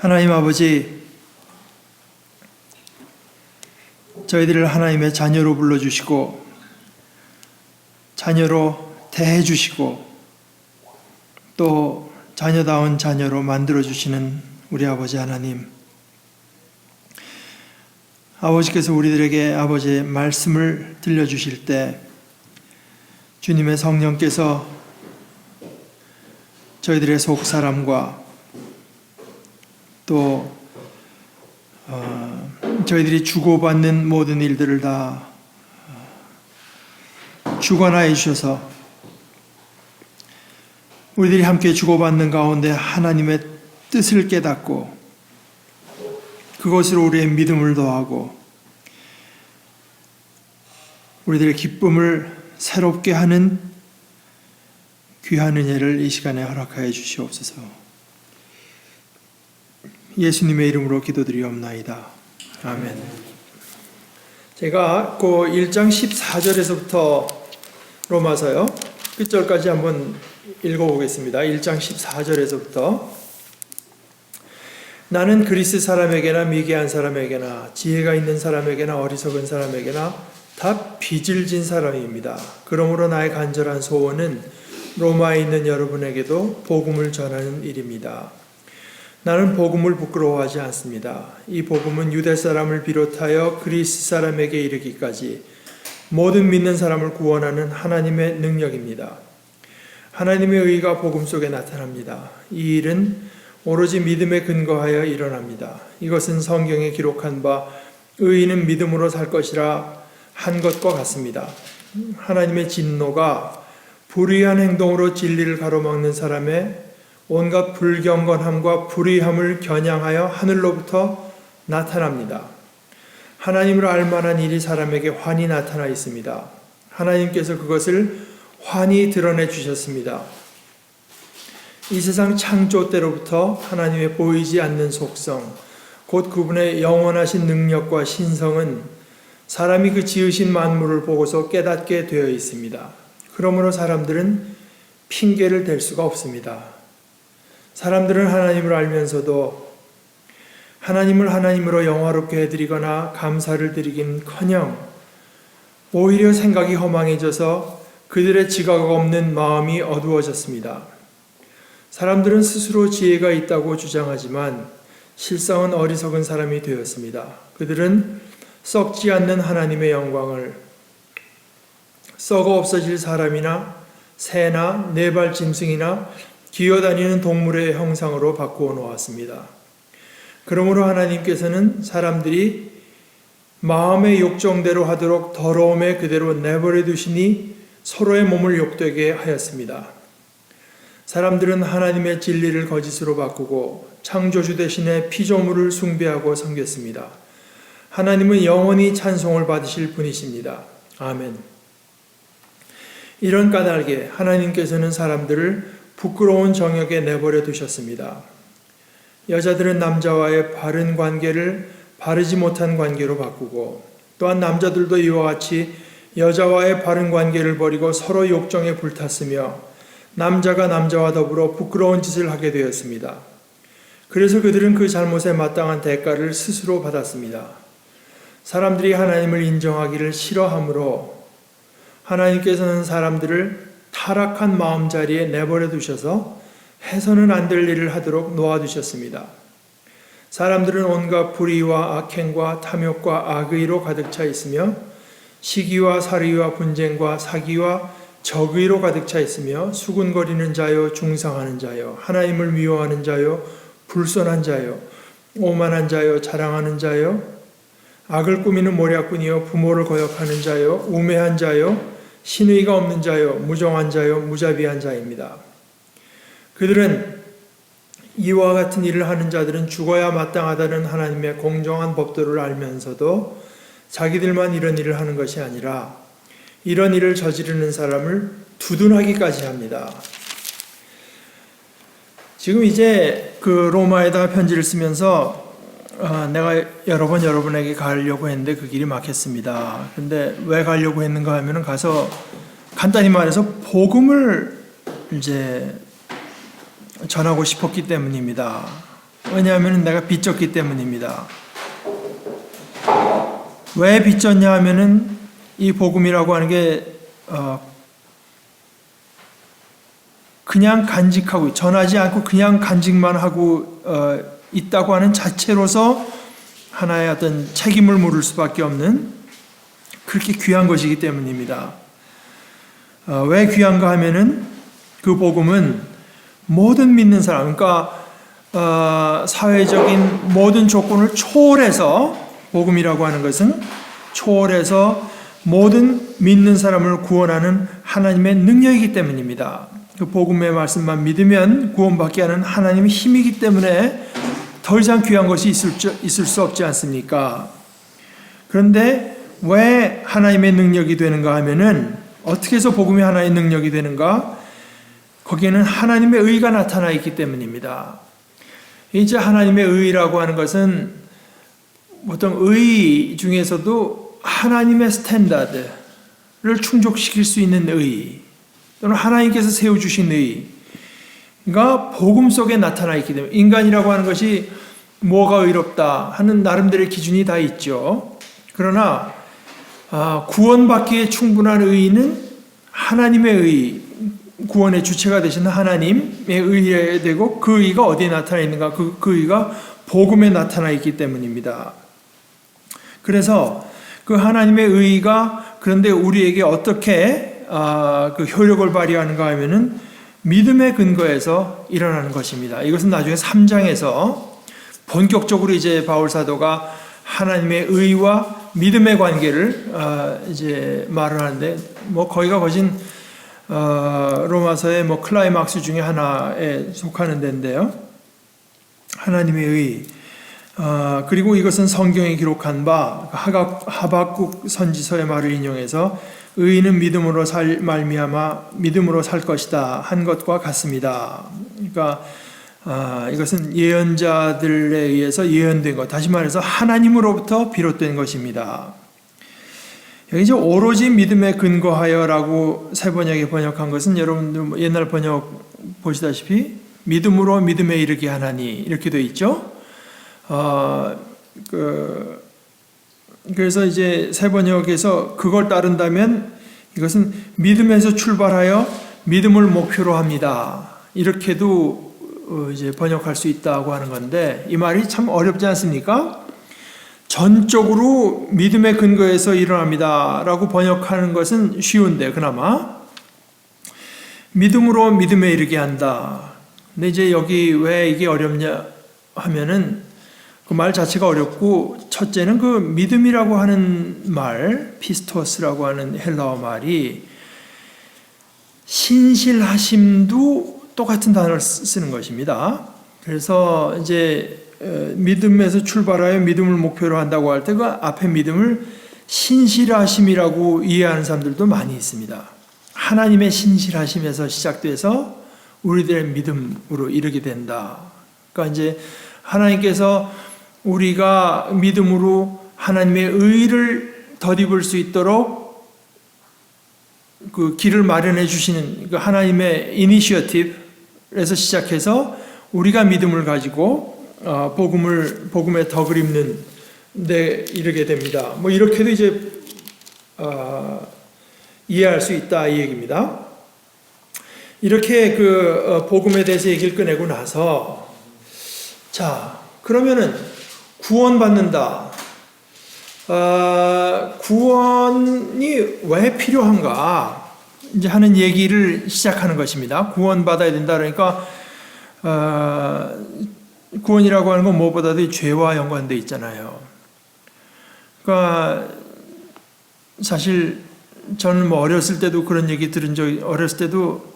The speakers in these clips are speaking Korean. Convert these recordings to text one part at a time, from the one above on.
하나님 아버지, 저희들을 하나님의 자녀로 불러주시고 자녀로 대해주시고 또 자녀다운 자녀로 만들어주시는 우리 아버지 하나님, 아버지께서 우리들에게 아버지의 말씀을 들려주실 때 주님의 성령께서 저희들의 속사람과 또 저희들이 주고받는 모든 일들을 다 주관하여 주셔서 우리들이 함께 주고받는 가운데 하나님의 뜻을 깨닫고 그것으로 우리의 믿음을 더하고 우리들의 기쁨을 새롭게 하는 귀한 은혜를 이 시간에 허락하여 주시옵소서. 예수님의 이름으로 기도드리옵나이다. 아멘. 제가 그 1장 14절에서부터 로마서요 끝절까지 한번 읽어보겠습니다. 1장 14절에서부터 나는 그리스 사람에게나 미개한 사람에게나 지혜가 있는 사람에게나 어리석은 사람에게나 다 빚을 진 사람입니다. 그러므로 나의 간절한 소원은 로마에 있는 여러분에게도 복음을 전하는 일입니다. 나는 복음을 부끄러워하지 않습니다. 이 복음은 유대 사람을 비롯하여 그리스 사람에게 이르기까지 모든 믿는 사람을 구원하는 하나님의 능력입니다. 하나님의 의가 복음 속에 나타납니다. 이 일은 오로지 믿음에 근거하여 일어납니다. 이것은 성경에 기록한 바 의인은 믿음으로 살 것이라 한 것과 같습니다. 하나님의 진노가 불의한 행동으로 진리를 가로막는 사람의 온갖 불경건함과 불의함을 겨냥하여 하늘로부터 나타납니다. 하나님을 알만한 일이 사람에게 환히 나타나 있습니다. 하나님께서 그것을 환히 드러내 주셨습니다. 이 세상 창조 때로부터 하나님의 보이지 않는 속성, 곧 그분의 영원하신 능력과 신성은 사람이 그 지으신 만물을 보고서 깨닫게 되어 있습니다. 그러므로 사람들은 핑계를 댈 수가 없습니다. 사람들은 하나님을 알면서도 하나님을 하나님으로 영화롭게 해드리거나 감사를 드리긴커녕 오히려 생각이 허망해져서 그들의 지각 없는 마음이 어두워졌습니다. 사람들은 스스로 지혜가 있다고 주장하지만 실상은 어리석은 사람이 되었습니다. 그들은 썩지 않는 하나님의 영광을 썩어 없어질 사람이나 새나 네발 짐승이나 기어다니는 동물의 형상으로 바꾸어 놓았습니다. 그러므로 하나님께서는 사람들이 마음의 욕정대로 하도록 더러움에 그대로 내버려 두시니 서로의 몸을 욕되게 하였습니다. 사람들은 하나님의 진리를 거짓으로 바꾸고 창조주 대신에 피조물을 숭배하고 섬겼습니다. 하나님은 영원히 찬송을 받으실 분이십니다. 아멘. 이런 까닭에 하나님께서는 사람들을 부끄러운 정역에 내버려 두셨습니다. 여자들은 남자와의 바른 관계를 바르지 못한 관계로 바꾸고 또한 남자들도 이와 같이 여자와의 바른 관계를 버리고 서로 욕정에 불탔으며 남자가 남자와 더불어 부끄러운 짓을 하게 되었습니다. 그래서 그들은 그 잘못에 마땅한 대가를 스스로 받았습니다. 사람들이 하나님을 인정하기를 싫어하므로 하나님께서는 사람들을 타락한 마음자리에 내버려 두셔서 해서는 안 될 일을 하도록 놓아두셨습니다. 사람들은 온갖 불의와 악행과 탐욕과 악의로 가득 차 있으며 시기와 살의와 분쟁과 사기와 적의로 가득 차 있으며 수군거리는 자요 중상하는 자요 하나님을 미워하는 자요 불손한 자요 오만한 자요 자랑하는 자요 악을 꾸미는 모략꾼이요 부모를 거역하는 자요 우매한 자요 신의가 없는 자요 무정한 자요 무자비한 자입니다. 그들은 이와 같은 일을 하는 자들은 죽어야 마땅하다는 하나님의 공정한 법도를 알면서도 자기들만 이런 일을 하는 것이 아니라 이런 일을 저지르는 사람을 두둔하기까지 합니다. 지금 이제 그 로마에다가 편지를 쓰면서 내가 여러 번 여러분에게 가려고 했는데 그 길이 막혔습니다. 근데 왜 가려고 했는가 하면은 가서 간단히 말해서 복음을 이제 전하고 싶었기 때문입니다. 왜냐하면 내가 빚졌기 때문입니다. 왜 빚졌냐 하면은 이 복음이라고 하는 게 그냥 간직하고 전하지 않고 그냥 간직만 하고 있다고 하는 자체로서 하나의 어떤 책임을 물을 수밖에 없는 그렇게 귀한 것이기 때문입니다. 왜 귀한가 하면은 그 복음은 모든 믿는 사람, 그러니까 사회적인 모든 조건을 초월해서, 복음이라고 하는 것은 초월해서 모든 믿는 사람을 구원하는 하나님의 능력이기 때문입니다. 그 복음의 말씀만 믿으면 구원받게 하는 하나님의 힘이기 때문에 더 이상 귀한 것이 있을 수 없지 않습니까? 그런데 왜 하나님의 능력이 되는가 하면은, 어떻게 해서 복음이 하나의 능력이 되는가? 거기에는 하나님의 의가 나타나 있기 때문입니다. 이제 하나님의 의라고 하는 것은 보통 의 중에서도 하나님의 스탠다드를 충족시킬 수 있는 의, 또는 하나님께서 세워주신 의가 복음 속에 나타나 있기 때문에, 인간이라고 하는 것이 뭐가 의롭다 하는 나름대로의 기준이 다 있죠. 그러나 구원받기에 충분한 의는 하나님의 의, 구원의 주체가 되시는 하나님의 의에 되고, 그 의가 어디에 나타나 있는가? 그 의가 복음에 나타나 있기 때문입니다. 그래서 그 하나님의 의가 그런데 우리에게 어떻게 그 효력을 발휘하는가 하면은 믿음의 근거에서 일어나는 것입니다. 이것은 나중에 3장에서 본격적으로 이제 바울 사도가 하나님의 의와 믿음의 관계를 이제 말을 하는데, 뭐 거기가 거진 로마서의 뭐 클라이막스 중에 하나에 속하는 데인데요. 하나님의 의, 그리고 이것은 성경에 기록한 바 하박국 선지서의 말을 인용해서 의인은 믿음으로 말미암아 믿음으로 살 것이다 한 것과 같습니다. 그러니까 이것은 예언자들에 의해서 예언된 것, 다시 말해서 하나님으로부터 비롯된 것입니다. 여기 이제 오로지 믿음에 근거하여라고 새 번역에 번역한 것은, 여러분들 옛날 번역 보시다시피 믿음으로 믿음에 이르게 하나니 이렇게 되어 있죠. 그래서 이제 새 번역에서 그걸 따른다면 이것은 믿음에서 출발하여 믿음을 목표로 합니다, 이렇게도 이제 번역할 수 있다고 하는 건데, 이 말이 참 어렵지 않습니까? 전적으로 믿음의 근거에서 일어납니다 라고 번역하는 것은 쉬운데, 그나마 믿음으로 믿음에 이르게 한다. 근데 이제 여기 왜 이게 어렵냐 하면은 그 말 자체가 어렵고, 첫째는 그 믿음이라고 하는 말, 피스토스라고 하는 헬라어 말이 신실하심도 똑같은 단어를 쓰는 것입니다. 그래서 이제 믿음에서 출발하여 믿음을 목표로 한다고 할 때 그 앞에 믿음을 신실하심이라고 이해하는 사람들도 많이 있습니다. 하나님의 신실하심에서 시작돼서 우리들의 믿음으로 이르게 된다. 그러니까 이제 하나님께서 우리가 믿음으로 하나님의 의를 덧입을 수 있도록 그 길을 마련해 주시는 그 하나님의 이니셔티브에서 시작해서 우리가 믿음을 가지고 복음의 덕을 입는 데 이르게 됩니다. 뭐 이렇게도 이제 이해할 수 있다 이 얘기입니다. 이렇게 그 복음에 대해서 얘기를 꺼내고 나서, 자 그러면은 구원받는다. 구원이 왜 필요한가? 이제 하는 얘기를 시작하는 것입니다. 구원받아야 된다 그러니까 구원이라고 하는 건 무엇보다도 죄와 연관되어 있잖아요. 그러니까 사실 저는 뭐 어렸을 때도 그런 얘기 들은 적이, 어렸을 때도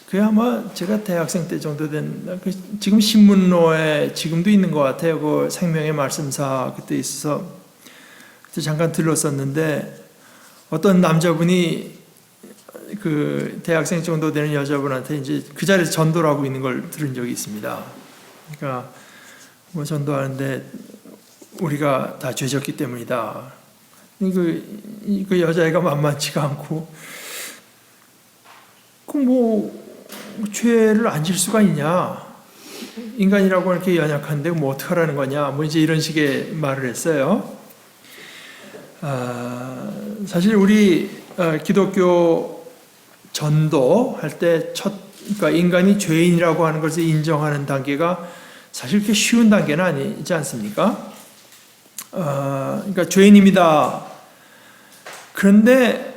그게 아마 제가 대학생 때 정도 된, 지금 신문로에 지금도 있는 것 같아요. 그 생명의 말씀사 그때 있어서 그때 잠깐 들렀었는데, 어떤 남자분이 그 대학생 정도 되는 여자분한테 이제 그 자리에서 전도를 하고 있는 걸 들은 적이 있습니다. 그러니까 뭐 전도하는데 우리가 다 죄졌기 때문이다. 그 여자애가 만만치가 않고, 그 뭐 죄를 안 질 수가 있냐? 인간이라고 이렇게 연약한데 뭐 어떡하라는 거냐, 뭐 이제 이런 식의 말을 했어요. 사실 우리 기독교 전도할 때 그러니까 인간이 죄인이라고 하는 것을 인정하는 단계가 사실 그렇게 쉬운 단계는 아니지 않습니까? 그러니까 죄인입니다. 그런데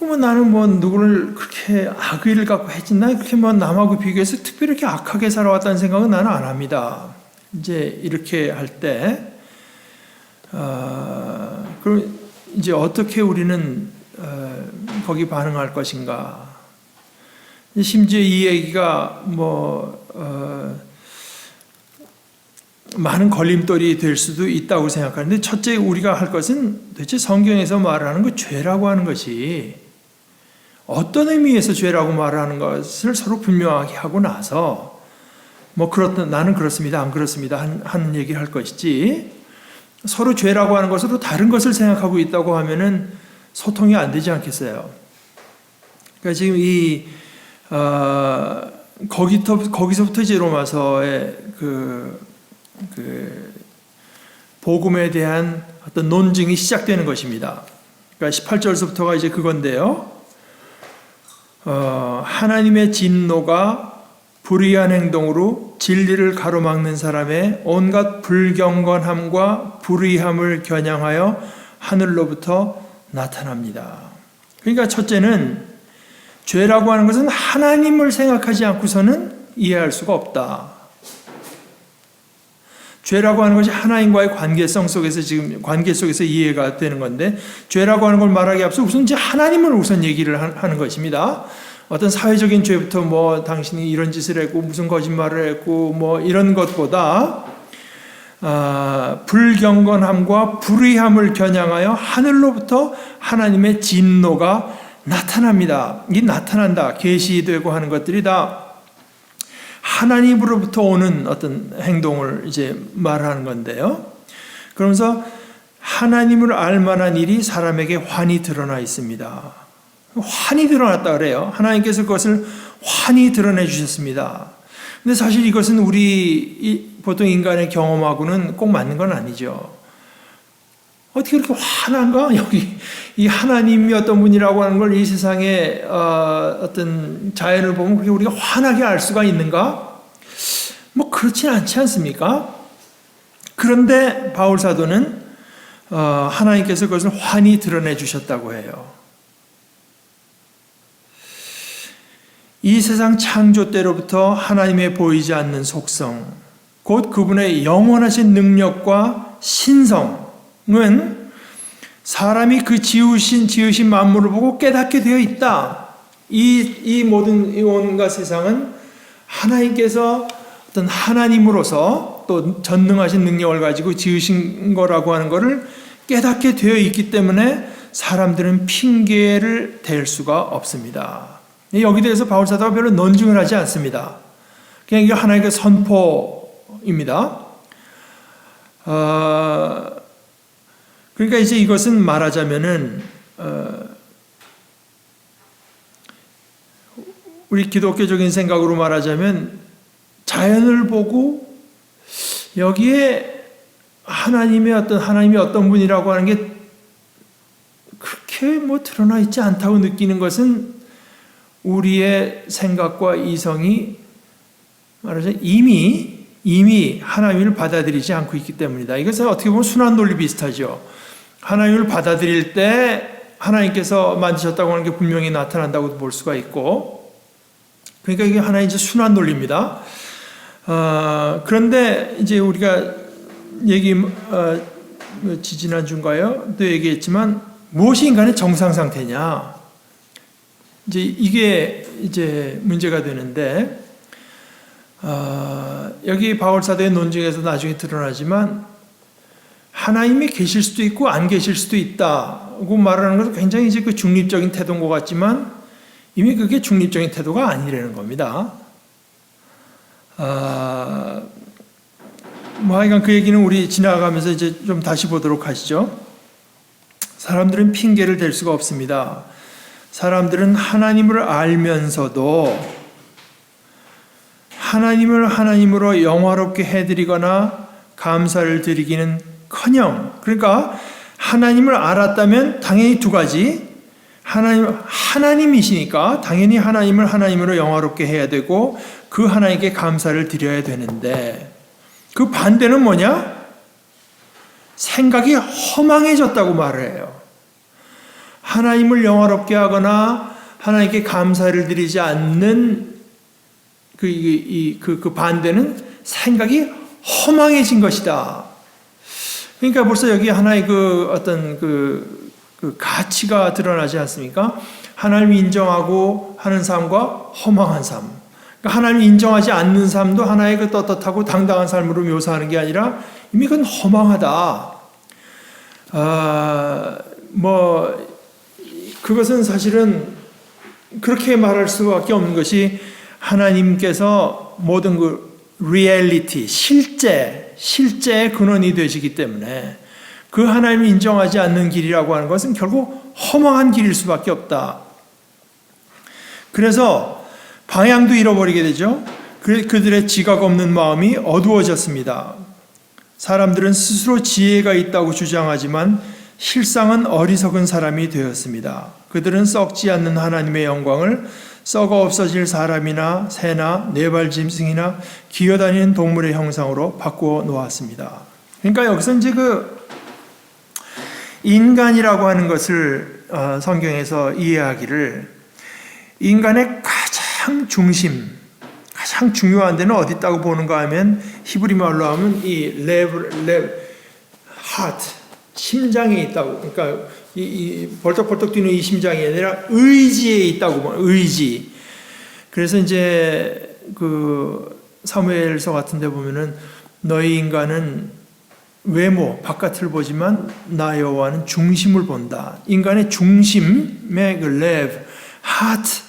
나는 뭐 누구를 그렇게 악의를 갖고 해진나, 그렇게 뭐 남하고 비교해서 특별히 이렇게 악하게 살아왔다는 생각은 나는 안 합니다. 이제 이렇게 할 때, 그럼 이제 어떻게 우리는 거기 반응할 것인가? 심지어 이 얘기가 많은 걸림돌이 될 수도 있다고 생각하는데, 첫째 우리가 할 것은 도대체 성경에서 말하는 그 죄라고 하는 것이 어떤 의미에서 죄라고 말하는 것을 서로 분명하게 하고 나서 나는 그렇습니다, 안 그렇습니다 하는 얘기를 할 것이지, 서로 죄라고 하는 것으로 다른 것을 생각하고 있다고 하면은 소통이 안 되지 않겠어요? 그러니까 지금 거기서부터 이제 로마서의 그 복음에 대한 어떤 논증이 시작되는 것입니다. 그러니까 18절서부터가 이제 그건데요. 하나님의 진노가 불의한 행동으로 진리를 가로막는 사람의 온갖 불경건함과 불의함을 겨냥하여 하늘로부터 나타납니다. 그러니까 첫째는 죄라고 하는 것은 하나님을 생각하지 않고서는 이해할 수가 없다. 죄라고 하는 것이 하나님과의 관계성 속에서 지금 관계 속에서 이해가 되는 건데, 죄라고 하는 걸 말하기 앞서 우선 이제 하나님을 우선 얘기를 하는 것입니다. 어떤 사회적인 죄부터 당신이 이런 짓을 했고 무슨 거짓말을 했고 이런 것보다 불경건함과 불의함을 겨냥하여 하늘로부터 하나님의 진노가 나타납니다. 이 나타난다, 계시되고 하는 것들이 다 하나님으로부터 오는 어떤 행동을 이제 말하는 건데요. 그러면서 하나님을 알 만한 일이 사람에게 환히 드러나 있습니다. 환히 드러났다 그래요. 하나님께서 그것을 환히 드러내 주셨습니다. 근데 사실 이것은 우리 보통 인간의 경험하고는 꼭 맞는 건 아니죠. 어떻게 그렇게 환한가? 여기 이 하나님이 어떤 분이라고 하는 걸 이 세상의 어떤 자연을 보면 그렇게 우리가 환하게 알 수가 있는가? 그렇진 않지 않습니까? 그런데 바울 사도는 하나님께서 그것을 환히 드러내 주셨다고 해요. 이 세상 창조 때로부터 하나님의 보이지 않는 속성, 곧 그분의 영원하신 능력과 신성은 사람이 그 지으신 만물을 보고 깨닫게 되어 있다. 이 모든 온갖 세상은 하나님께서 어떤 하나님으로서 또 전능하신 능력을 가지고 지으신 거라고 하는 것을 깨닫게 되어 있기 때문에 사람들은 핑계를 댈 수가 없습니다. 여기 대해서 바울 사도가 별로 논증을 하지 않습니다. 그냥 이게 하나님의 선포입니다. 그러니까 이제 이것은 말하자면은 우리 기독교적인 생각으로 말하자면 자연을 보고 여기에 하나님이 어떤 분이라고 하는 게 그렇게 드러나 있지 않다고 느끼는 것은 우리의 생각과 이성이 말하자면 이미 하나님을 받아들이지 않고 있기 때문이다. 이것은 어떻게 보면 순환 논리 비슷하죠. 하나님을 받아들일 때 하나님께서 만드셨다고 하는 게 분명히 나타난다고 볼 수가 있고, 그러니까 이게 하나의 이제 순환 논리입니다. 그런데 이제 우리가 지지난주인가요? 또 얘기했지만 무엇이 인간의 정상 상태냐? 이게 이제 문제가 되는데, 여기 바울 사도의 논증에서 나중에 드러나지만 하나님이 계실 수도 있고 안 계실 수도 있다고 말하는 것은 굉장히 이제 그 중립적인 태도인 것 같지만 이미 그게 중립적인 태도가 아니라는 겁니다. 하여간 그 얘기는 우리 지나가면서 이제 좀 다시 보도록 하시죠. 사람들은 핑계를 댈 수가 없습니다. 사람들은 하나님을 알면서도 하나님을 하나님으로 영화롭게 해드리거나 감사를 드리기는커녕, 그러니까 하나님을 알았다면 당연히 두 가지, 하나님이시니까 당연히 하나님을 하나님으로 영화롭게 해야 되고 그 하나님께 감사를 드려야 되는데, 그 반대는 뭐냐? 생각이 허망해졌다고 말을 해요. 하나님을 영화롭게 하거나 하나님께 감사를 드리지 않는 그 반대는 생각이 허망해진 것이다. 그러니까 벌써 여기 하나의 어떤 가치가 드러나지 않습니까? 하나님을 인정하고 하는 삶과 허망한 삶. 그러니까 하나님을 인정하지 않는 삶도 하나의 떳떳하고 당당한 삶으로 묘사하는 게 아니라 이미 그건 허망하다. 그것은 사실은 그렇게 말할 수밖에 없는 것이, 하나님께서 모든 리얼리티, 실제의 근원이 되시기 때문에 그 하나님을 인정하지 않는 길이라고 하는 것은 결국 허망한 길일 수밖에 없다. 그래서 방향도 잃어버리게 되죠. 그들의 지각 없는 마음이 어두워졌습니다. 사람들은 스스로 지혜가 있다고 주장하지만 실상은 어리석은 사람이 되었습니다. 그들은 썩지 않는 하나님의 영광을 썩어 없어질 사람이나 새나 네발 짐승이나 기어다니는 동물의 형상으로 바꾸어 놓았습니다. 그러니까 여기서 이제 인간이라고 하는 것을 성경에서 이해하기를, 인간의 가장 중심, 가장 중요한 데는 어디 있다고 보는가 하면, 히브리 말로 하면 이 heart, 심장에 있다고. 그러니까 이 벌떡벌떡 뛰는 이 심장이 아니라 의지에 있다고 보는, 의지. 그래서 이제 사무엘서 같은 데 보면은 너희 인간은 외모, 바깥을 보지만 나 여호와는 중심을 본다. 인간의 중심의 heart,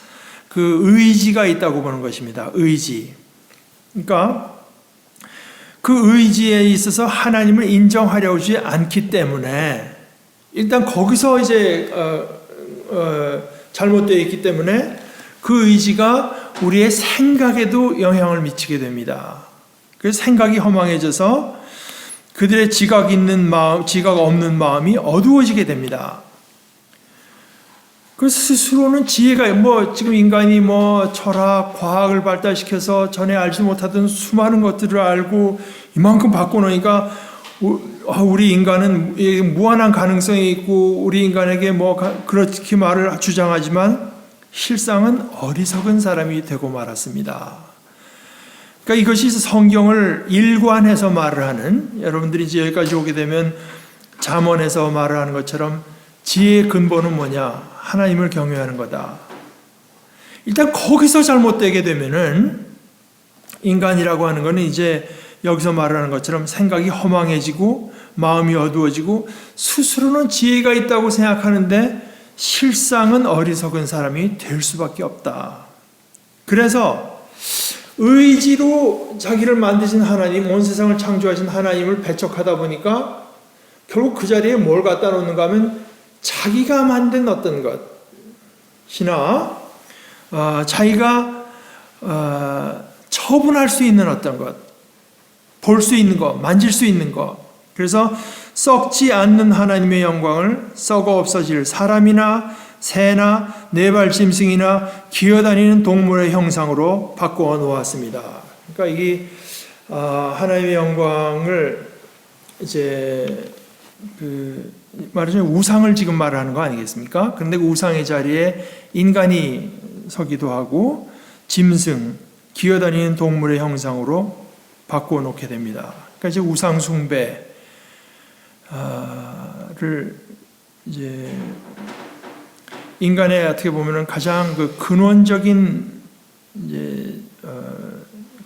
의지가 있다고 보는 것입니다. 의지. 그러니까 그 의지에 있어서 하나님을 인정하려고 하지 않기 때문에, 일단 거기서 이제 잘못되어 있기 때문에 그 의지가 우리의 생각에도 영향을 미치게 됩니다. 그래서 생각이 허망해져서 그들의 지각 없는 마음이 어두워지게 됩니다. 그 스스로는 지혜가, 지금 인간이 철학, 과학을 발달시켜서 전에 알지 못하던 수많은 것들을 알고 이만큼 바꿔놓으니까 우리 인간은 무한한 가능성이 있고 우리 인간에게 그렇게 말을 주장하지만 실상은 어리석은 사람이 되고 말았습니다. 그러니까 이것이 성경을 일관해서 말을 하는, 여러분들이 이제 여기까지 오게 되면 잠언에서 말을 하는 것처럼 지혜의 근본은 뭐냐? 하나님을 경외하는 거다. 일단 거기서 잘못되게 되면은 인간이라고 하는 것은 이제 여기서 말하는 것처럼 생각이 허망해지고 마음이 어두워지고 스스로는 지혜가 있다고 생각하는데 실상은 어리석은 사람이 될 수밖에 없다. 그래서 의지로 자기를 만드신 하나님, 온 세상을 창조하신 하나님을 배척하다 보니까 결국 그 자리에 뭘 갖다 놓는가 하면 자기가 만든 어떤 것이나 자기가 처분할 수 있는 어떤 것, 볼 수 있는 것, 만질 수 있는 것. 그래서 썩지 않는 하나님의 영광을 썩어 없어질 사람이나 새나 네발 짐승이나 기어다니는 동물의 형상으로 바꾸어 놓았습니다. 그러니까 이게 하나님의 영광을 이제 말하자면 우상을 지금 말하는 거 아니겠습니까? 그런데 그 우상의 자리에 인간이 서기도 하고 짐승, 기어다니는 동물의 형상으로 바꾸어 놓게 됩니다. 그러니까 이제 우상 숭배를 이제 인간의 어떻게 보면은 가장 근원적인 이제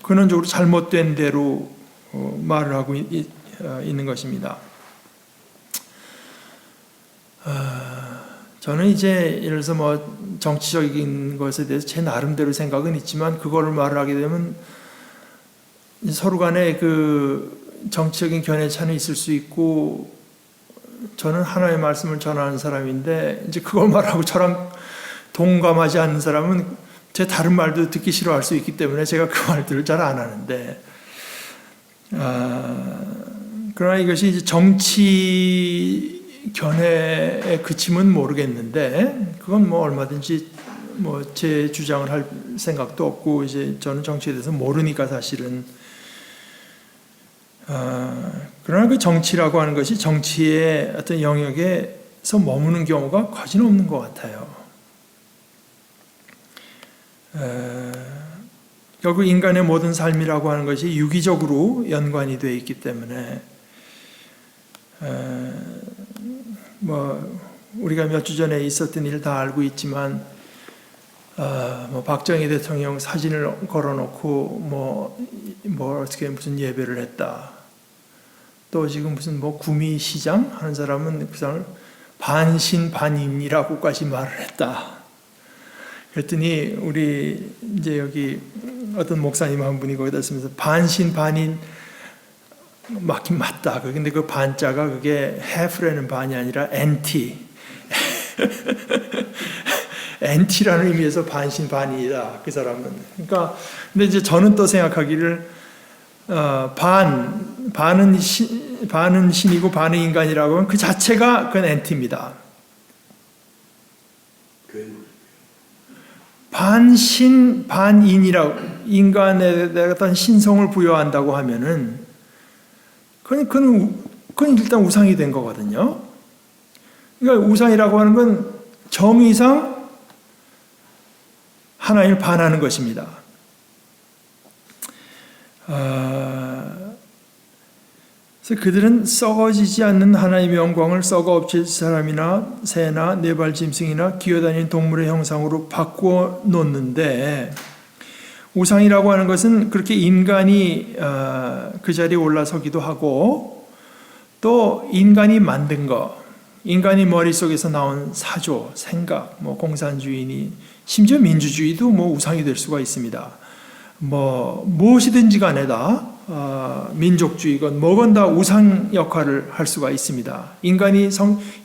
근원적으로 잘못된 대로 말을 하고 있는 것입니다. 저는 이제 예를 들어서 정치적인 것에 대해서 제 나름대로 생각은 있지만 그거를 말을 하게 되면 서로 간에 정치적인 견해차는 있을 수 있고, 저는 하나님의 말씀을 전하는 사람인데 이제 그걸 말하고 저랑 동감하지 않는 사람은 제 다른 말도 듣기 싫어할 수 있기 때문에 제가 그 말들을 잘 안 하는데, 그러나 이것이 이제 정치 견해에 그침은 모르겠는데, 그건 뭐 얼마든지 뭐 제 주장을 할 생각도 없고, 이제 저는 정치에 대해서 모르니까 사실은. 그러나 그 정치라고 하는 것이 정치의 어떤 영역에서 머무는 경우가 거진 없는 것 같아요. 결국 인간의 모든 삶이라고 하는 것이 유기적으로 연관이 되어 있기 때문에 뭐 우리가 몇 주 전에 있었던 일 다 알고 있지만 뭐 박정희 대통령 사진을 걸어놓고 뭐 어떻게 무슨 예배를 했다. 또 지금 무슨 뭐 구미 시장 하는 사람은 그 사람을 반신반인이라고까지 말을 했다. 그랬더니 우리 이제 여기 어떤 목사님 한 분이 거기다 쓰면서 반신반인 맞긴 맞다. 근데 그 반자가 그게 half라는 반이 아니라 anti. anti라는 의미에서 반신반인이다. 그 사람은. 그러니까 근데 이제 저는 또 생각하기를 반은 신이고 반은 인간이라고 하면 그 자체가 그건 anti입니다. 반신 반인이라고 인간에 어떤 신성을 부여한다고 하면은 그건 일단 우상이 된 거거든요. 그러니까 우상이라고 하는 건 정의상 하나님을 반하는 것입니다. 그래서 그들은 썩어지지 않는 하나님의 영광을 썩어 없앨 사람이나 새나 네발 짐승이나 기어다니는 동물의 형상으로 바꾸어 놓는데, 우상이라고 하는 것은 그렇게 인간이 그 자리에 올라서기도 하고, 또 인간이 만든 것, 인간이 머릿속에서 나온 사조, 생각, 뭐 공산주의니 심지어 민주주의도 뭐 우상이 될 수가 있습니다. 뭐 무엇이든지 간에 다 민족주의건 뭐건 다 우상 역할을 할 수가 있습니다. 인간이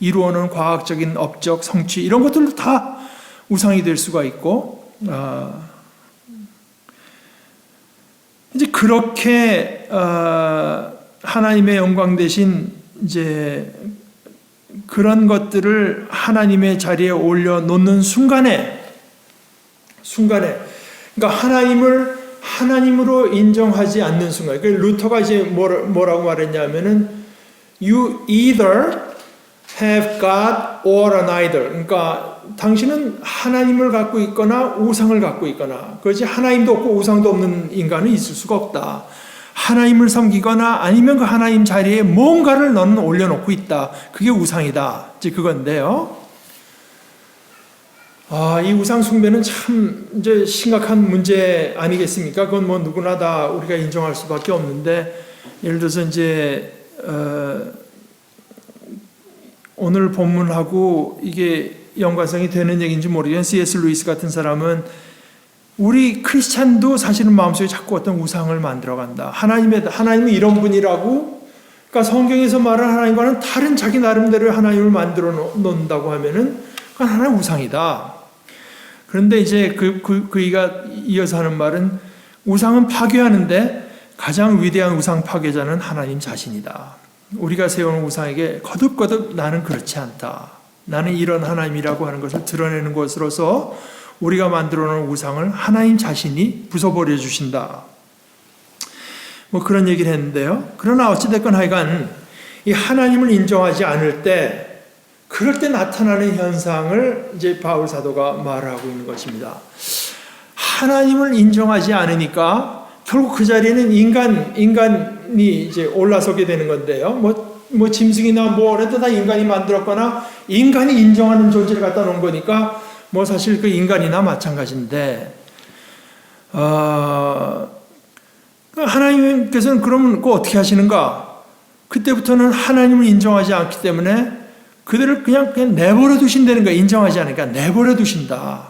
이루어놓은 과학적인 업적, 성취 이런 것들도 다 우상이 될 수가 있고, 이제 그렇게 하나님의 영광 대신 이제 그런 것들을 하나님의 자리에 올려놓는 순간에, 그러니까 하나님으로 인정하지 않는 순간, 그러니까 루터가 이제 뭐라고 말했냐면은 you either have God or an idol. 그러니까 당신은 하나님을 갖고 있거나 우상을 갖고 있거나, 그것이 하나님도 없고 우상도 없는 인간은 있을 수가 없다. 하나님을 섬기거나 아니면 그 하나님 자리에 뭔가를 너는 올려놓고 있다. 그게 우상이다. 이제 그건데요. 이 우상 숭배는 참 이제 심각한 문제 아니겠습니까? 그건 뭐 누구나 다 우리가 인정할 수밖에 없는데, 예를 들어서 이제 오늘 본문하고 이게 연관성이 되는 얘기인지 모르겠는데, C.S. 루이스 같은 사람은 우리 크리스찬도 사실은 마음속에 자꾸 어떤 우상을 만들어간다. 하나님은 이런 분이라고, 그러니까 성경에서 말하는 하나님과는 다른 자기 나름대로의 하나님을 만들어 놓는다고 하면은 그건 하나의 우상이다. 그런데 이제 그이가 이어서 하는 말은 우상은 파괴하는데 가장 위대한 우상 파괴자는 하나님 자신이다. 우리가 세우는 우상에게 거듭거듭 나는 그렇지 않다. 나는 이런 하나님이라고 하는 것을 드러내는 것으로서 우리가 만들어 놓은 우상을 하나님 자신이 부숴버려 주신다. 뭐 그런 얘기를 했는데요. 그러나 어찌됐건 하여간 이 하나님을 인정하지 않을 때, 그럴 때 나타나는 현상을 이제 바울 사도가 말하고 있는 것입니다. 하나님을 인정하지 않으니까 결국 그 자리에는 인간이 이제 올라서게 되는 건데요. 뭐 짐승이나 뭐래도 다 인간이 만들었거나 인간이 인정하는 존재를 갖다 놓은 거니까 뭐 사실 그 인간이나 마찬가지인데, 하나님께서는 그러면 그거 어떻게 하시는가? 그때부터는 하나님을 인정하지 않기 때문에 그들을 그냥 내버려 두신다는 거야. 인정하지 않으니까 내버려 두신다.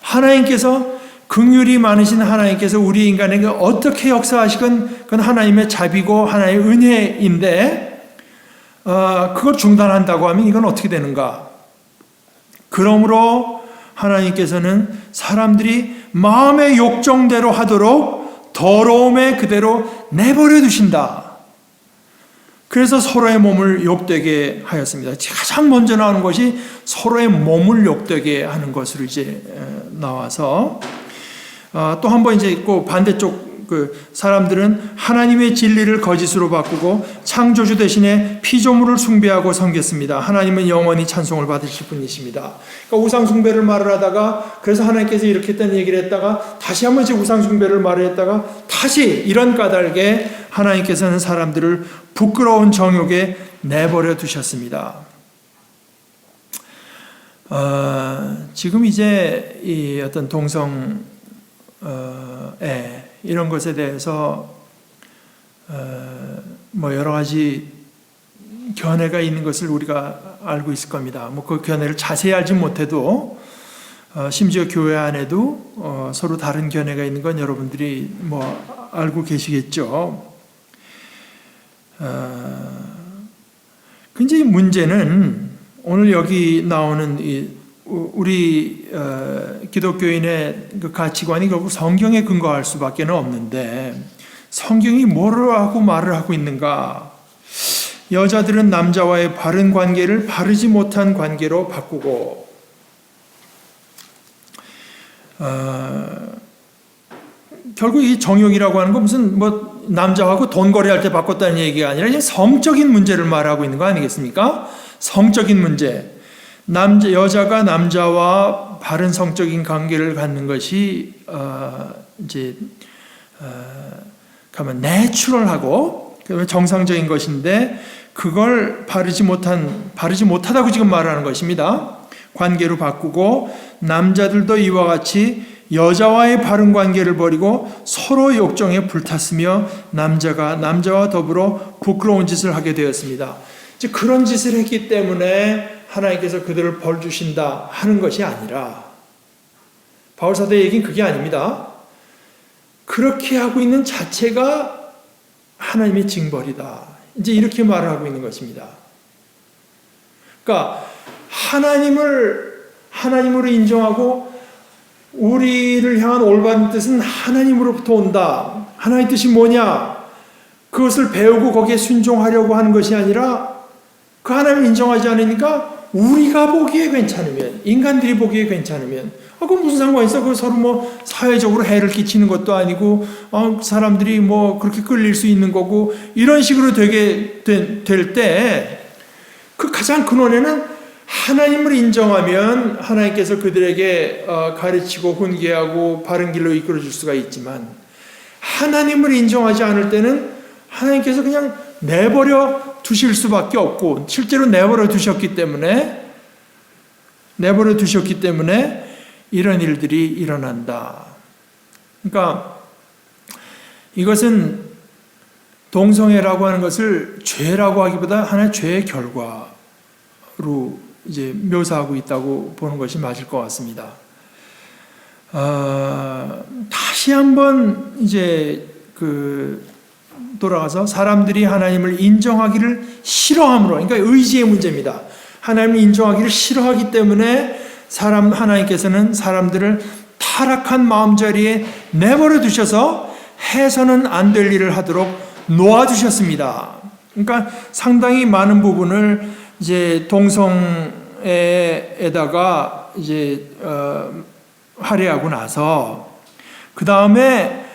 하나님께서, 긍휼이 많으신 하나님께서 우리 인간에게 어떻게 역사하시건 그건 하나님의 자비고 하나님의 은혜인데, 그걸 중단한다고 하면 이건 어떻게 되는가? 그러므로 하나님께서는 사람들이 마음의 욕정대로 하도록 더러움에 그대로 내버려 두신다. 그래서 서로의 몸을 욕되게 하였습니다. 가장 먼저 나오는 것이 서로의 몸을 욕되게 하는 것으로 이제 나와서 또 한 번 이제 있고 반대쪽 사람들은 하나님의 진리를 거짓으로 바꾸고 창조주 대신에 피조물을 숭배하고 섬겼습니다. 하나님은 영원히 찬송을 받으실 분이십니다. 그러니까 우상 숭배를 말을 하다가 그래서 하나님께서 이렇게 했다는 얘기를 했다가 다시 한번 이제 우상 숭배를 말을 했다가 다시 이런 까닭에 하나님께서는 사람들을 부끄러운 정욕에 내버려 두셨습니다. 지금 이제 이 어떤 동성애 이런 것에 대해서 뭐 여러 가지 견해가 있는 것을 우리가 알고 있을 겁니다. 뭐 그 견해를 자세히 알지 못해도 심지어 교회 안에도 서로 다른 견해가 있는 건 여러분들이 뭐 알고 계시겠죠. 근데 이 문제는 오늘 여기 나오는 우리 기독교인의 그 가치관이 결국 성경에 근거할 수밖에 없는데 성경이 뭐를 하고 말을 하고 있는가? 여자들은 남자와의 바른 관계를 바르지 못한 관계로 바꾸고 결국 이 정욕이라고 하는 건 무슨 뭐 남자하고 돈 거래할 때 바꿨다는 얘기가 아니라 이제 성적인 문제를 말하고 있는 거 아니겠습니까? 성적인 문제. 여자가 남자와 바른 성적인 관계를 갖는 것이 이제 가면 내추럴하고 정상적인 것인데 그걸 바르지 못하다고 지금 말하는 것입니다. 관계로 바꾸고 남자들도 이와 같이 여자와의 바른 관계를 버리고 서로 욕정에 불탔으며 남자가 남자와 더불어 부끄러운 짓을 하게 되었습니다. 즉 그런 짓을 했기 때문에 하나님께서 그들을 벌 주신다 하는 것이 아니라 바울 사도의 얘기는 그게 아닙니다. 그렇게 하고 있는 자체가 하나님의 징벌이다. 이제 이렇게 말을 하고 있는 것입니다. 그러니까 하나님으로 인정하고 우리를 향한 올바른 뜻은 하나님으로부터 온다. 하나님의 뜻이 뭐냐? 그것을 배우고 거기에 순종하려고 하는 것이 아니라 그 하나님을 인정하지 않으니까 우리가 보기에 괜찮으면, 인간들이 보기에 괜찮으면, 그건 무슨 상관이 있어? 그 서로 뭐 사회적으로 해를 끼치는 것도 아니고, 사람들이 뭐 그렇게 끌릴 수 있는 거고, 이런 식으로 되게 될 때, 그 가장 근원에는 하나님을 인정하면 하나님께서 그들에게 가르치고 훈계하고 바른 길로 이끌어 줄 수가 있지만, 하나님을 인정하지 않을 때는 하나님께서 그냥 내버려 두실 수밖에 없고 실제로 내버려 두셨기 때문에 이런 일들이 일어난다. 그러니까 이것은 동성애라고 하는 것을 죄라고 하기보다 하나의 죄의 결과로 이제 묘사하고 있다고 보는 것이 맞을 것 같습니다. 다시 한번 이제 돌아가서 사람들이 하나님을 인정하기를 싫어함으로, 그러니까 의지의 문제입니다. 하나님을 인정하기를 싫어하기 때문에 하나님께서는 사람들을 타락한 마음자리에 내버려 두셔서 해서는 안 될 일을 하도록 놓아주셨습니다. 그러니까 상당히 많은 부분을 이제 동성애에다가 이제 할애하고 나서 그 다음에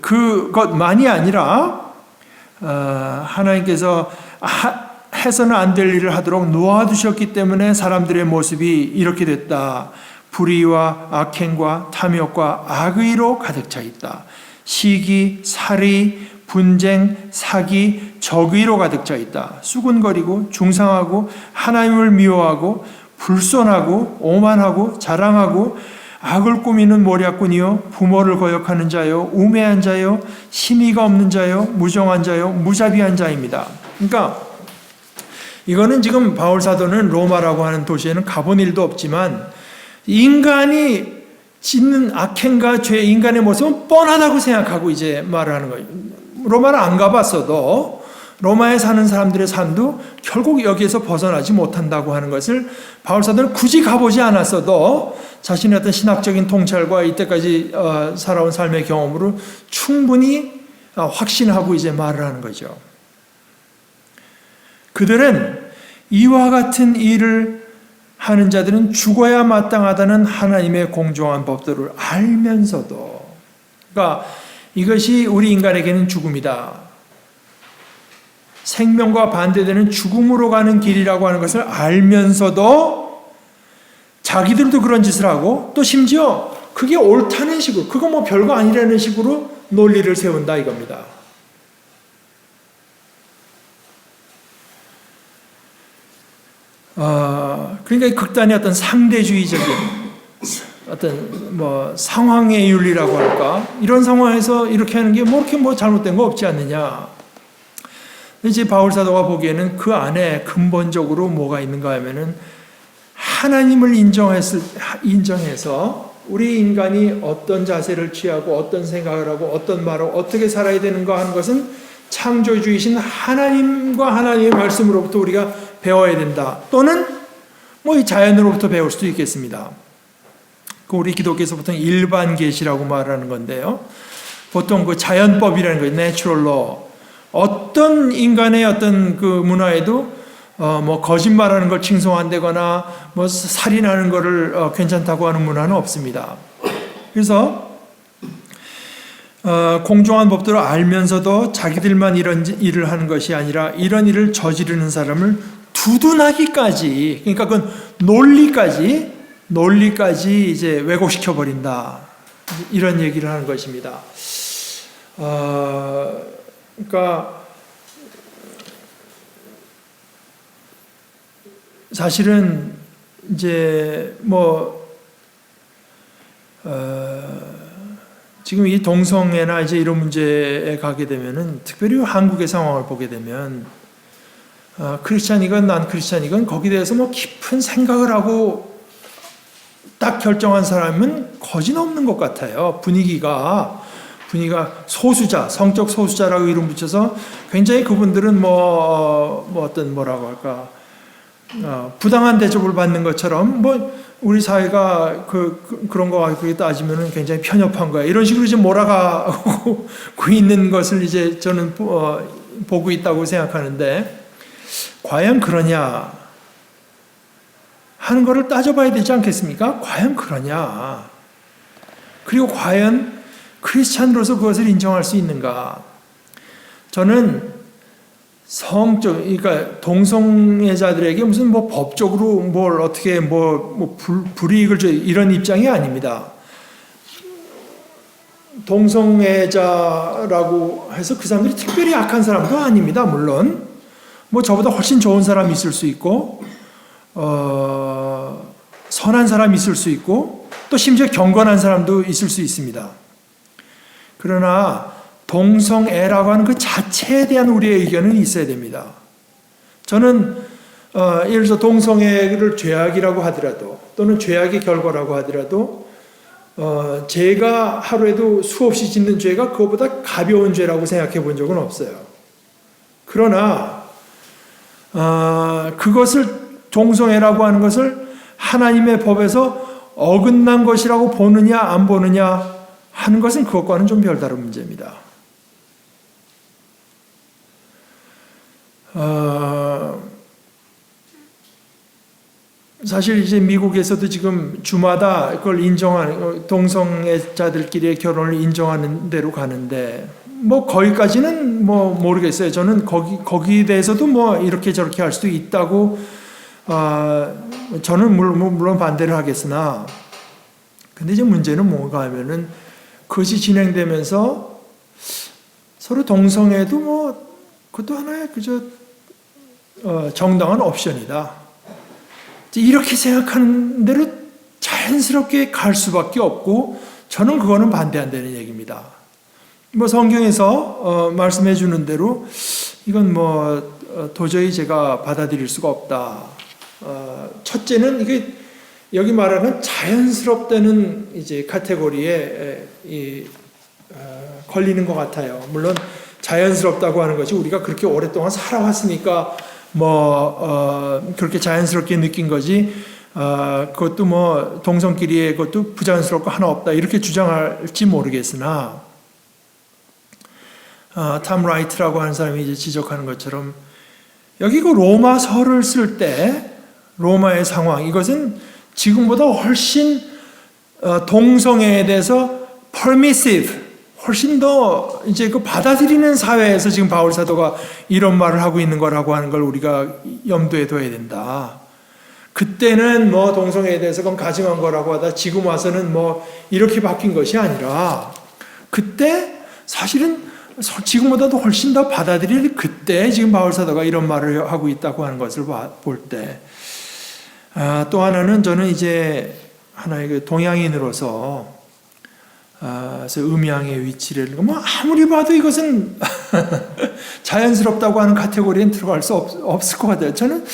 그것만이 아니라 하나님께서 해서는 안 될 일을 하도록 놓아두셨기 때문에 사람들의 모습이 이렇게 됐다. 불의와 악행과 탐욕과 악의로 가득 차 있다. 시기, 살이, 분쟁, 사기, 적의로 가득 차 있다. 수군거리고 중상하고 하나님을 미워하고 불손하고 오만하고 자랑하고 악을 꾸미는 모략꾼이요 부모를 거역하는 자요 우매한 자요 심의가 없는 자요 무정한 자요 무자비한 자입니다. 그러니까 이거는 지금 바울 사도는 로마라고 하는 도시에는 가본 일도 없지만 인간이 짓는 악행과 죄, 인간의 모습은 뻔하다고 생각하고 이제 말을 하는 거예요. 로마를 안 가봤어도 로마에 사는 사람들의 삶도 결국 여기에서 벗어나지 못한다고 하는 것을 바울 사도는 굳이 가보지 않았어도 자신의 어떤 신학적인 통찰과 이때까지 살아온 삶의 경험으로 충분히 확신하고 이제 말을 하는 거죠. 그들은 이와 같은 일을 하는 자들은 죽어야 마땅하다는 하나님의 공정한 법도를 알면서도, 그러니까 이것이 우리 인간에게는 죽음이다, 생명과 반대되는 죽음으로 가는 길이라고 하는 것을 알면서도 자기들도 그런 짓을 하고 또 심지어 그게 옳다는 식으로, 그거 뭐 별거 아니라는 식으로 논리를 세운다 이겁니다. 그러니까 극단의 어떤 상대주의적인 어떤 뭐 상황의 윤리라고 할까, 이런 상황에서 이렇게 하는 게 뭐 이렇게 뭐 잘못된 거 없지 않느냐. 이제 바울 사도가 보기에는 그 안에 근본적으로 뭐가 있는가 하면은 하나님을 인정해서 우리 인간이 어떤 자세를 취하고 어떤 생각을 하고 어떤 말을 어떻게 살아야 되는가 하는 것은 창조주이신 하나님과 하나님의 말씀으로부터 우리가 배워야 된다. 또는 뭐 이 자연으로부터 배울 수도 있겠습니다. 우리 기독교에서 보통 일반 계시라고 말하는 건데요. 보통 그 자연법이라는 거예요. 내추럴 로. 어떤 인간의 어떤 그 문화에도 뭐 거짓말하는 걸 칭송한다거나 뭐 살인하는 거를 괜찮다고 하는 문화는 없습니다. 그래서 공정한 법도를 알면서도 자기들만 이런 일을 하는 것이 아니라 이런 일을 저지르는 사람을 두둔하기까지, 그러니까 그 논리까지 이제 왜곡시켜 버린다, 이런 얘기를 하는 것입니다. 그러니까 사실은 이제 뭐 지금 이 동성애나 이제 이런 문제에 가게 되면은, 특별히 한국의 상황을 보게 되면 크리스찬이건 난 크리스찬이건 거기에 대해서 뭐 깊은 생각을 하고 딱 결정한 사람은 거진 없는 것 같아요. 분위기가 소수자, 성적 소수자라고 이름 붙여서 굉장히 그분들은 뭐라고 할까, 부당한 대접을 받는 것처럼 뭐 우리 사회가 그런 거 가지고 따지면은 굉장히 편협한 거야, 이런 식으로 지금 몰아가고 있는 것을 이제 저는 보고 있다고 생각하는데, 과연 그러냐 하는 것을 따져봐야 되지 않겠습니까? 과연 그러냐? 그리고 과연 크리스찬으로서 그것을 인정할 수 있는가? 저는 그러니까 동성애자들에게 무슨 뭐 법적으로 뭘 어떻게 불이익을 줘, 이런 입장이 아닙니다. 동성애자라고 해서 그 사람들이 특별히 악한 사람도 아닙니다. 물론 뭐 저보다 훨씬 좋은 사람이 있을 수 있고 선한 사람이 있을 수 있고 또 심지어 경건한 사람도 있을 수 있습니다. 그러나 동성애라고 하는 그 자체에 대한 우리의 의견은 있어야 됩니다. 저는 예를 들어서 동성애를 죄악이라고 하더라도 또는 죄악의 결과라고 하더라도 제가 하루에도 수없이 짓는 죄가 그것보다 가벼운 죄라고 생각해 본 적은 없어요. 그러나 그것을, 동성애라고 하는 것을 하나님의 법에서 어긋난 것이라고 보느냐 안 보느냐 하는 것은 그것과는 좀 별다른 문제입니다. 사실 이제 미국에서도 지금 주마다 그걸 인정하는, 동성애자들끼리의 결혼을 인정하는 대로 가는데 뭐 거기까지는 뭐 모르겠어요. 저는 거기에 대해서도 뭐 이렇게 저렇게 할 수도 있다고 저는 물론 반대를 하겠으나, 근데 이제 문제는 뭔가 하면은 그것이 진행되면서 서로 동성애도 뭐 그것도 하나의 그저 정당한 옵션이다, 이렇게 생각하는 대로 자연스럽게 갈 수밖에 없고, 저는 그거는 반대한다는 얘기입니다. 뭐 성경에서 말씀해 주는 대로 이건 뭐 도저히 제가 받아들일 수가 없다. 첫째는 이게 여기 말하는 자연스럽다는 이제 카테고리에 걸리는 것 같아요. 물론 자연스럽다고 하는 것이 우리가 그렇게 오랫동안 살아왔으니까 그렇게 자연스럽게 느낀 거지. 그것도 동성끼리의 것도 부자연스럽고 하나 없다 이렇게 주장할지 모르겠으나 탐 라이트라고 하는 사람이 이제 지적하는 것처럼 여기 그 로마서를 쓸 때 로마의 상황 이것은 지금보다 훨씬 동성애에 대해서 permissive 훨씬 더 이제 그 받아들이는 사회에서 지금 바울 사도가 이런 말을 하고 있는 거라고 하는 걸 우리가 염두에 둬야 된다. 그때는 동성애에 대해서 그럼 가증한 거라고 하다 지금 와서는 이렇게 바뀐 것이 아니라 그때 사실은 지금보다도 훨씬 더 받아들일 그때 지금 바울 사도가 이런 말을 하고 있다고 하는 것을 볼 때 또 하나는 저는 이제 하나의 그 동양인으로서 그래서 음양의 위치를 아무리 봐도 이것은 자연스럽다고 하는 카테고리엔 들어갈 수 없을 것 같아요. 저는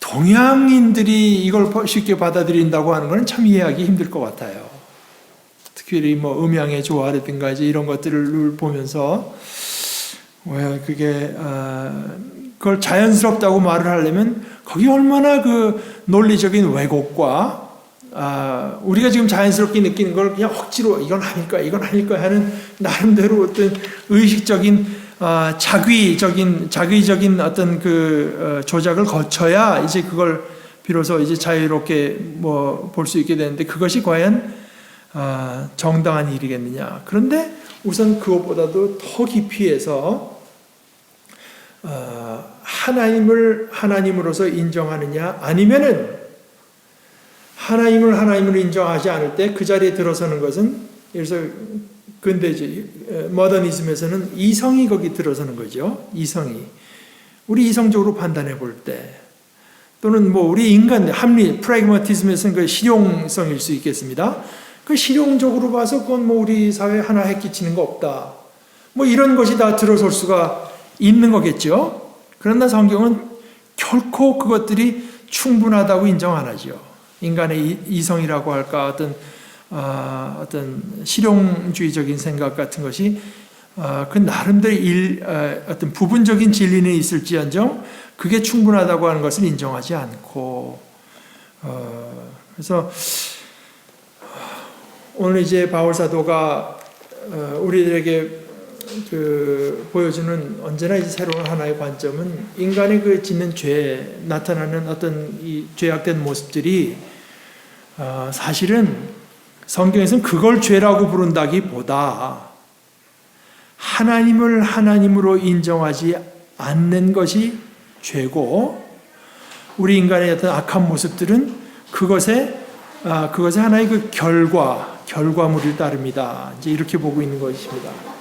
동양인들이 이걸 쉽게 받아들인다고 하는 것은 참 이해하기 힘들 것 같아요. 특히 음양의 조화라든가 이제 이런 것들을 보면서 왜 그게 그걸 자연스럽다고 말을 하려면 거기 얼마나 그 논리적인 왜곡과 우리가 지금 자연스럽게 느끼는 걸 그냥 억지로 이건 아닐까 하는 나름대로 어떤 의식적인 자기적인 어떤 그 조작을 거쳐야 이제 그걸 비로소 이제 자유롭게 볼 수 있게 되는데 그것이 과연 정당한 일이겠느냐. 그런데 우선 그것보다도 더 깊이 해서 하나님을 하나님으로서 인정하느냐 아니면은 하나님을 하나님으로 인정하지 않을 때 그 자리에 들어서는 것은 그래서 근데 이제 모더니즘에서는 이성이 거기 들어서는 거죠. 이성이 우리 이성적으로 판단해 볼 때 또는 우리 인간 합리 프라그마티즘에서는 그 실용성일 수 있겠습니다. 그 실용적으로 봐서 그건 우리 사회에 하나 해끼치는 거 없다. 이런 것이 다 들어설 수가 있는 거겠죠. 그러나 성경은 결코 그것들이 충분하다고 인정 안 하죠. 인간의 이성이라고 할까 어떤 실용주의적인 생각 같은 것이 그 나름대로 어떤 부분적인 진리는 있을지언정 그게 충분하다고 하는 것을 인정하지 않고 그래서 오늘 이제 바울 사도가 우리들에게 보여주는 언제나 이제 새로운 하나의 관점은 인간의 그 짓는 죄 나타나는 어떤 이 죄악된 모습들이 사실은 성경에서는 그걸 죄라고 부른다기보다 하나님을 하나님으로 인정하지 않는 것이 죄고 우리 인간의 어떤 악한 모습들은 그것의 하나의 그 결과물일 따릅니다. 이제 이렇게 보고 있는 것입니다.